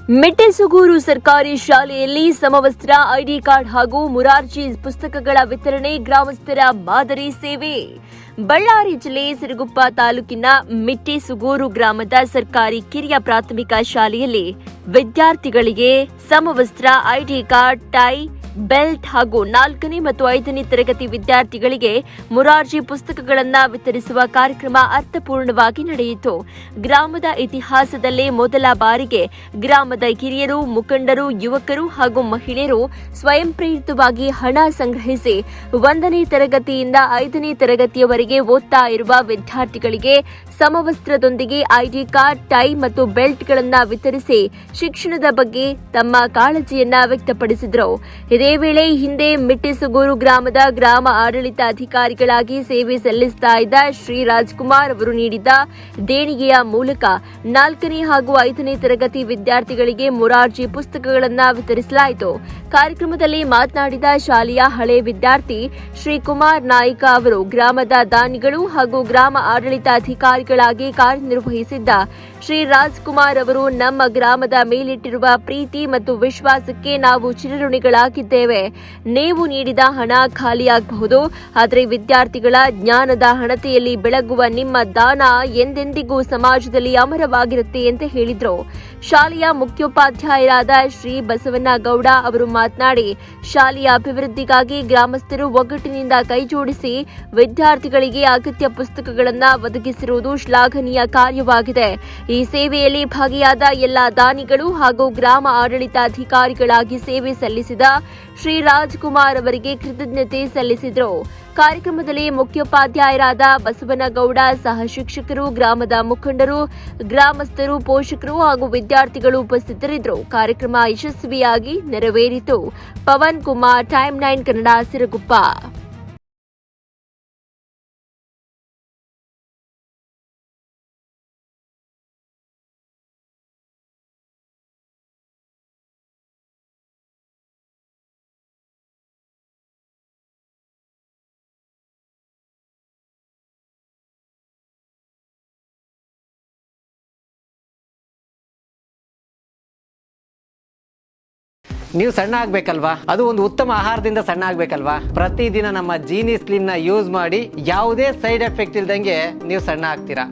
ಮಿಟ್ಟೆಸುಗೂರು ಸರ್ಕಾರಿ ಶಾಲೆಯಲ್ಲಿ ಸಮವಸ್ತ್ರ, ಐಡಿ ಕಾರ್ಡ್ ಹಾಗೂ ಮುರಾರ್ಜಿ ಪುಸ್ತಕಗಳ ವಿತರಣೆ ಗ್ರಾಮಸ್ಥರ ಮಾದರಿ ಸೇವೆ. ಬಳ್ಳಾರಿ ಜಿಲ್ಲೆ ಸಿರುಗುಪ್ಪ ತಾಲೂಕಿನ ಮಿಟ್ಟೆಸುಗೂರು ಗ್ರಾಮದ ಸರ್ಕಾರಿ ಕಿರಿಯ ಪ್ರಾಥಮಿಕ ಶಾಲೆಯಲ್ಲಿ ವಿದ್ಯಾರ್ಥಿಗಳಿಗೆ ಸಮವಸ್ತ್ರ, ಐಡಿ ಕಾರ್ಡ್, ಟೈ, ಬೆಲ್ಟ್ ಹಾಗೂ 4ನೇ ಮತ್ತು 5ನೇ ತರಗತಿ ವಿದ್ಯಾರ್ಥಿಗಳಿಗೆ ಮುರಾರ್ಜಿ ಪುಸ್ತಕಗಳನ್ನು ವಿತರಿಸುವ ಕಾರ್ಯಕ್ರಮ ಅರ್ಥಪೂರ್ಣವಾಗಿ ನಡೆಯಿತು. ಗ್ರಾಮದ ಇತಿಹಾಸದಲ್ಲೇ ಮೊದಲ ಬಾರಿಗೆ ಗ್ರಾಮದ ಹಿರಿಯರು, ಮುಖಂಡರು, ಯುವಕರು ಹಾಗೂ ಮಹಿಳೆಯರು ಸ್ವಯಂ ಪ್ರೇರಿತವಾಗಿ ಹಣ ಸಂಗ್ರಹಿಸಿ 1ನೇ ತರಗತಿಯಿಂದ 5ನೇ ತರಗತಿಯವರೆಗೆ ಓದ್ತಾ ಇರುವ ವಿದ್ಯಾರ್ಥಿಗಳಿಗೆ ಸಮವಸ್ತ್ರದೊಂದಿಗೆ ಐಡಿ ಕಾರ್ಡ್, ಟೈ ಮತ್ತು ಬೆಲ್ಟ್ಗಳನ್ನು ವಿತರಿಸಿ ಶಿಕ್ಷಣದ ಬಗ್ಗೆ ತಮ್ಮ ಕಾಳಜಿಯನ್ನ ವ್ಯಕ್ತಪಡಿಸಿದರು. ಇದೇ ವೇಳೆ ಹಿಂದೆ ಮಿಟ್ಟೆಸುಗೂರು ಗ್ರಾಮದ ಗ್ರಾಮ ಆಡಳಿತಾಧಿಕಾರಿಗಳಾಗಿ ಸೇವೆ ಸಲ್ಲಿಸುತ್ತಾ ಇದ್ದ ಶ್ರೀ ರಾಜ್ಕುಮಾರ್ ಅವರು ನೀಡಿದ್ದ ದೇಣಿಗೆಯ ಮೂಲಕ 4ನೇ ಹಾಗೂ 5ನೇ ತರಗತಿ ವಿದ್ಯಾರ್ಥಿಗಳಿಗೆ ಮುರಾರ್ಜಿ ಪುಸ್ತಕಗಳನ್ನು ವಿತರಿಸಲಾಯಿತು. ಕಾರ್ಯಕ್ರಮದಲ್ಲಿ ಮಾತನಾಡಿದ ಶಾಲೆಯ ಹಳೆ ವಿದ್ಯಾರ್ಥಿ ಶ್ರೀ ಕುಮಾರ್ ನಾಯ್ಕ ಅವರು, ಗ್ರಾಮದ ದಾನಿಗಳು ಹಾಗೂ ಗ್ರಾಮ ಆಡಳಿತಾಧಿಕಾರಿಗಳಾಗಿ ಕಾರ್ಯನಿರ್ವಹಿಸಿದ್ದ ಶ್ರೀ ರಾಜ್ಕುಮಾರ್ ಅವರು ನಮ್ಮ ಗ್ರಾಮದ ಮೇಲಿಟ್ಟಿರುವ ಪ್ರೀತಿ ಮತ್ತು ವಿಶ್ವಾಸಕ್ಕೆ ನಾವು ಚಿರಋಣಿಗಳಾಗಿದ್ದೇವೆ. ನೀವು ನೀಡಿದ ಹಣ ಖಾಲಿಯಾಗಬಹುದು, ಆದರೆ ವಿದ್ಯಾರ್ಥಿಗಳ ಜ್ಞಾನದ ಹಣತೆಯಲ್ಲಿ ಬೆಳಗುವ ನಿಮ್ಮ ದಾನ ಎಂದೆಂದಿಗೂ ಸಮಾಜದಲ್ಲಿ ಅಮರವಾಗಿರುತ್ತೆ ಅಂತ ಹೇಳಿದರು. ಶಾಲೆಯ ಮುಖ್ಯೋಪಾಧ್ಯಾಯರಾದ ಶ್ರೀ ಬಸವನಗೌಡ ಅವರು ಮಾತನಾಡಿ, ಶಾಲೆಯ ಅಭಿವೃದ್ಧಿಗಾಗಿ ಗ್ರಾಮಸ್ಥರು ಒಗ್ಗಟ್ಟಿನಿಂದ ಕೈಜೋಡಿಸಿ ವಿದ್ಯಾರ್ಥಿಗಳಿಗೆ ಅಗತ್ಯ ಪುಸ್ತಕಗಳನ್ನು ಒದಗಿಸಿರುವುದು ಶ್ಲಾಘನೀಯ ಕಾರ್ಯವಾಗಿದೆ. ಈ ಸೇವೆಯಲ್ಲಿ ಭಾಗಿಯಾದ ಎಲ್ಲ ದಾನಿಗಳು ಹಾಗೂ ಗ್ರಾಮ ಆಡಳಿತಾಧಿಕಾರಿಗಳಾಗಿ ಸೇವೆ ಸಲ್ಲಿಸಿದ ಶ್ರೀ ರಾಜ್ಕುಮಾರ್ ಅವರಿಗೆ ಕೃತಜ್ಞತೆ ಸಲ್ಲಿಸಿದರು. ಕಾರ್ಯಕ್ರಮದಲ್ಲಿ ಮುಖ್ಯೋಪಾಧ್ಯಾಯರಾದ ಬಸವನಗೌಡ, ಸಹ ಶಿಕ್ಷಕರು, ಗ್ರಾಮದ ಮುಖಂಡರು, ಗ್ರಾಮಸ್ಥರು, ಪೋಷಕರು ಹಾಗೂ ವಿದ್ಯಾರ್ಥಿಗಳು ಉಪಸ್ಥಿತರಿದ್ದರು. ಕಾರ್ಯಕ್ರಮ ಯಶಸ್ವಿಯಾಗಿ ನೆರವೇರಿತು. ಪವನ್ ಕುಮಾರ್, ಟೈಮ್ 9 ಕನ್ನಡ, ಸಿರುಗುಪ್ಪ. ನೀವು ಸಣ್ಣ ಆಗ್ಬೇಕಲ್ವಾ? ಅದು ಒಂದು ಉತ್ತಮ ಆಹಾರದಿಂದ ಸಣ್ಣ ಆಗ್ಬೇಕಲ್ವಾ? ಪ್ರತಿದಿನ ನಮ್ಮ ಜೀನಿ ಸ್ಲಿಮ್ ನ ಯೂಸ್ ಮಾಡಿ ಯಾವುದೇ ಸೈಡ್ ಎಫೆಕ್ಟ್ ಇಲ್ದಂಗೆ ನೀವು ಸಣ್ಣ ಆಗ್ತೀರಾ.